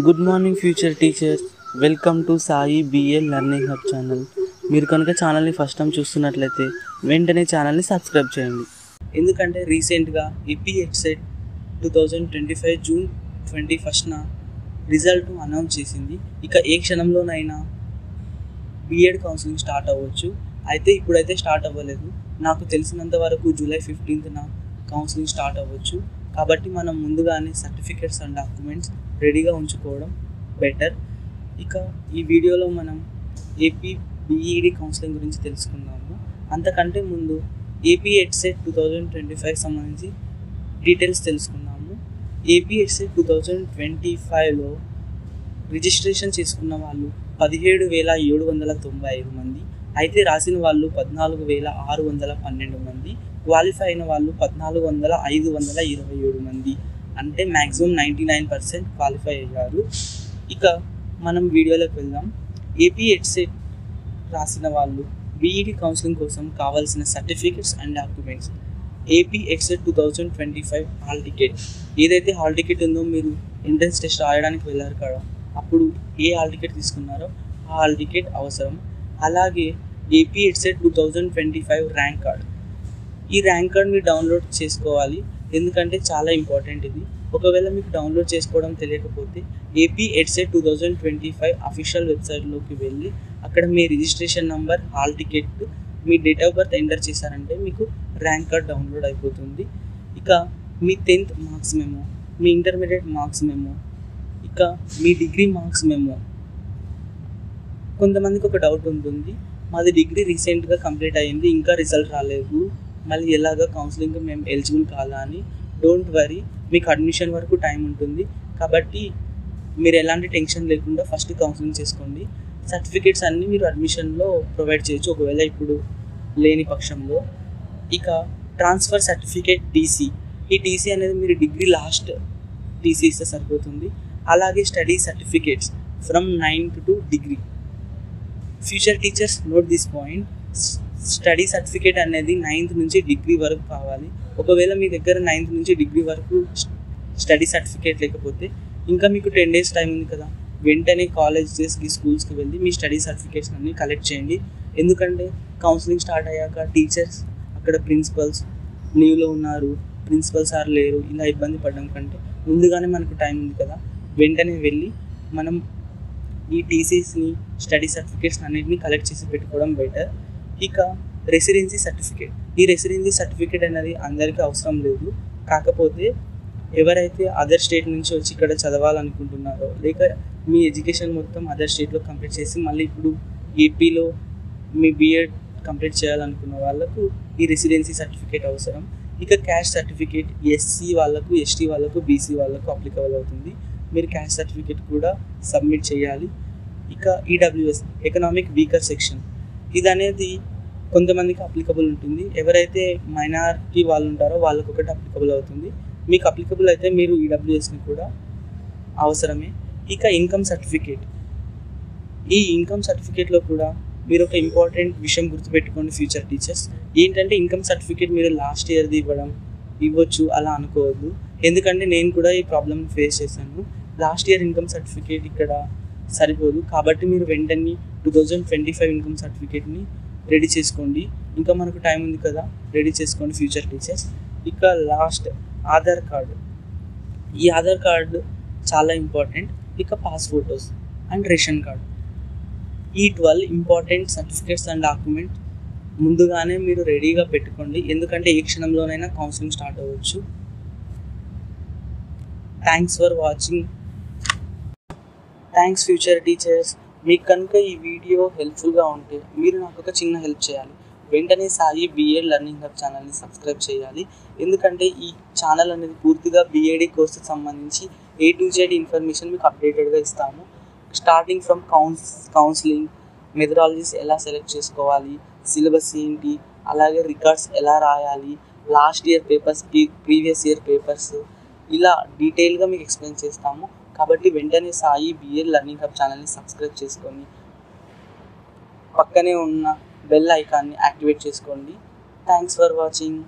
Good morning future teachers, welcome to Sai BL learning hub channel. మీరు కనుక ఛానల్ని first time చూస్తున్నట్లయితే వెంటనే ఛానల్ని సబ్స్క్రైబ్ చేయండి. ఎందుకంటే రీసెంట్గా EPSET 2025 జూన్ 21న రిజల్ట్ అనౌన్స్ చేసింది. ఇక ఏ క్షణంలోనైనా బిఎడ్ కౌన్సిలింగ్ స్టార్ట్ అవ్వచ్చు. అయితే ఇప్పుడైతే స్టార్ట్ అవ్వలేదు. నాకు తెలిసినంత వరకు జూలై 15న కౌన్సిలింగ్ స్టార్ట్ అవ్వచ్చు. కాబట్టి మనం ముందుగానే సర్టిఫికేట్స్ అండ్ డాక్యుమెంట్స్ రెడీగా ఉంచుకోవడం బెటర్. ఇక ఈ వీడియోలో మనం ఏపీ బిఈడి కౌన్సిలింగ్ గురించి తెలుసుకుందాము. అంతకంటే ముందు EPSET 2025 సంబంధించి డీటెయిల్స్ తెలుసుకుందాము. EPSET 2025లో రిజిస్ట్రేషన్ చేసుకున్న వాళ్ళు 17,795 మంది, అయితే రాసిన వాళ్ళు 14,612 మంది, క్వాలిఫై అయిన వాళ్ళు 14,527 మంది, అంటే మ్యాక్సిమం 99% క్వాలిఫై అయ్యారు. ఇక మనం వీడియోలోకి వెళ్దాం. EPSET రాసిన వాళ్ళు బిఈడి కౌన్సిలింగ్ కోసం కావాల్సిన certificates and documents. EPSET 2025 hall ticket, ఏదైతే హాల్ టికెట్ ఉందో మీరు ఎంట్రన్స్ టెస్ట్ రాయడానికి వెళ్ళారు కదా, అప్పుడు ఏ హాల్ టికెట్ తీసుకున్నారో ఆ హాల్ టికెట్ అవసరం. అలాగే EPSET 2025 ర్యాంక్ కార్డ్, ఈ ర్యాంక్ కార్డ్ మీరు డౌన్లోడ్ చేసుకోవాలి. ఎందుకంటే చాలా ఇంపార్టెంట్ ఇది. ఒకవేళ మీకు డౌన్లోడ్ చేసుకోవడం తెలియకపోతే EPSET 2025 అఫీషియల్ వెబ్సైట్లోకి వెళ్ళి అక్కడ మీ రిజిస్ట్రేషన్ నెంబర్, హాల్ టికెట్, మీ డేట్ ఆఫ్ బర్త్ ఎంటర్ చేశారంటే మీకు ర్యాంక్ కార్డ్ డౌన్లోడ్ అయిపోతుంది. ఇక మీ 10th మార్క్స్ మెమో, మీ ఇంటర్మీడియట్ మార్క్స్ మెమో, ఇక మీ డిగ్రీ మార్క్స్ మెమో. కొంతమందికి ఒక డౌట్ ఉంటుంది, మాది డిగ్రీ రీసెంట్గా కంప్లీట్ అయ్యింది, ఇంకా రిజల్ట్ రాలేదు, మళ్ళీ ఎలాగ కౌన్సిలింగ్ మేము ఎలిజిబుల్ కాదా అని. డోంట్ వరీ, మీకు అడ్మిషన్ వరకు టైం ఉంటుంది. కాబట్టి మీరు ఎలాంటి టెన్షన్ లేకుండా ఫస్ట్ కౌన్సిలింగ్ చేసుకోండి. సర్టిఫికేట్స్ అన్నీ మీరు అడ్మిషన్లో ప్రొవైడ్ చేయొచ్చు, ఒకవేళ ఇప్పుడు లేని పక్షంలో. ఇక ట్రాన్స్ఫర్ సర్టిఫికేట్ TC, ఈ TC అనేది మీరు డిగ్రీ లాస్ట్ TC ఇస్తే సరిపోతుంది. అలాగే study certificates from 9th to degree. Future teachers note this point, study certificate అనేది 9th నుంచి డిగ్రీ వరకు కావాలి. ఒకవేళ మీ దగ్గర 9th నుంచి డిగ్రీ వరకు స్టడీ సర్టిఫికేట్ లేకపోతే ఇంకా మీకు 10 days టైం ఉంది కదా, వెంటనే కాలేజెస్కి, స్కూల్స్కి వెళ్ళి మీ స్టడీ సర్టిఫికేట్స్ అన్నీ కలెక్ట్ చేయండి. ఎందుకంటే కౌన్సిలింగ్ స్టార్ట్ అయ్యాక టీచర్స్ అక్కడ ప్రిన్సిపల్స్ లీవ్లో ఉన్నారు, ప్రిన్సిపల్ సార్ లేరు, ఇలా ఇబ్బంది పడడం కంటే ముందుగానే మనకు టైం ఉంది కదా, వెంటనే వెళ్ళి మనం ఈ TCస్ని, స్టడీ సర్టిఫికేట్స్ అన్నిటిని కలెక్ట్ చేసి పెట్టుకోవడం బెటర్. ఇక రెసిడెన్సీ సర్టిఫికేట్, ఈ రెసిడెన్సీ సర్టిఫికేట్ అనేది అందరికీ అవసరం లేదు. కాకపోతే ఎవరైతే అదర్ స్టేట్ నుంచి వచ్చి ఇక్కడ చదవాలనుకుంటున్నారో, లేక మీ ఎడ్యుకేషన్ మొత్తం అదర్ స్టేట్లో కంప్లీట్ చేసి మళ్ళీ ఇప్పుడు ఏపీలో మీ బిఎడ్ కంప్లీట్ చేయాలనుకున్న వాళ్ళకు ఈ రెసిడెన్సీ సర్టిఫికేట్ అవసరం. ఇక క్యాస్ట్ సర్టిఫికేట్ SC వాళ్ళకు, ST వాళ్ళకు, BC వాళ్ళకు అప్లికబుల్ అవుతుంది. మీరు క్యాస్ట్ సర్టిఫికేట్ కూడా సబ్మిట్ చేయాలి. ఇక EWS, ఎకనామిక్ వీకర్ సెక్షన్, ఇది అనేది కొంతమందికి అప్లికబుల్ ఉంటుంది. ఎవరైతే మైనారిటీ వాళ్ళు ఉంటారో వాళ్ళకు ఒకటి అప్లికబుల్ అవుతుంది. మీకు అప్లికబుల్ అయితే మీరు EWSని కూడా అవసరమే. ఇక ఇన్కమ్ సర్టిఫికేట్, ఈ ఇన్కమ్ సర్టిఫికేట్లో కూడా మీరు ఒక ఇంపార్టెంట్ విషయం గుర్తుపెట్టుకోండి ఫ్యూచర్ టీచర్స్. ఏంటంటే ఇన్కమ్ సర్టిఫికేట్ మీరు లాస్ట్ ఇయర్ది ఇవ్వచ్చు అలా అనుకోవద్దు. ఎందుకంటే నేను కూడా ఈ ప్రాబ్లమ్ ఫేస్ చేశాను. లాస్ట్ ఇయర్ ఇన్కమ్ సర్టిఫికేట్ ఇక్కడ సరిపోదు. కాబట్టి మీరు వెంటనే 2025 ఇన్కమ్ సర్టిఫికేట్ని రెడీ చేసుకోండి. ఇంకా మనకు టైం ఉంది కదా, రెడీ చేసుకోండి ఫ్యూచర్ టీచర్స్. ఇక లాస్ట్ ఆధార్ కార్డు, ఈ ఆధార్ కార్డు చాలా ఇంపార్టెంట్. ఇక pass photos and ration card, ఈ 12 ఇంపార్టెంట్ సర్టిఫికేట్స్ అండ్ డాక్యుమెంట్ ముందుగానే మీరు రెడీగా పెట్టుకోండి. ఎందుకంటే ఏ క్షణంలోనైనా కౌన్సిలింగ్ స్టార్ట్ అవ్వచ్చు. Thanks for watching. Thanks future teachers. మీకు కనుక ఈ వీడియో హెల్ప్ఫుల్గా ఉంటే మీరు నాకు ఒక చిన్న హెల్ప్ చేయాలి. వెంటనే సాయి బిఎడ్ లెర్నింగ్ హబ్ ఛానల్ని సబ్స్క్రైబ్ చేయాలి. ఎందుకంటే ఈ ఛానల్ అనేది పూర్తిగా బిఎడి కోర్సుకి సంబంధించి A to Z ఇన్ఫర్మేషన్ మీకు అప్డేటెడ్గా ఇస్తాము. స్టార్టింగ్ ఫ్రమ్ కౌన్సిలింగ్, మెథడాలజీస్ ఎలా సెలెక్ట్ చేసుకోవాలి, సిలబస్ ఏంటి, అలాగే రికార్డ్స్ ఎలా రాయాలి, last year papers, previous year papers, ఇలా డీటెయిల్గా మీకు ఎక్స్ప్లెయిన్ చేస్తాము. కాబట్టి వెంటనే సాయి బిఎడ్ లెర్నింగ్ హబ్ ఛానల్ని సబ్స్క్రైబ్ చేసుకొని పక్కనే ఉన్న బెల్ ఐకాన్ని యాక్టివేట్ చేసుకోండి. Thanks for watching.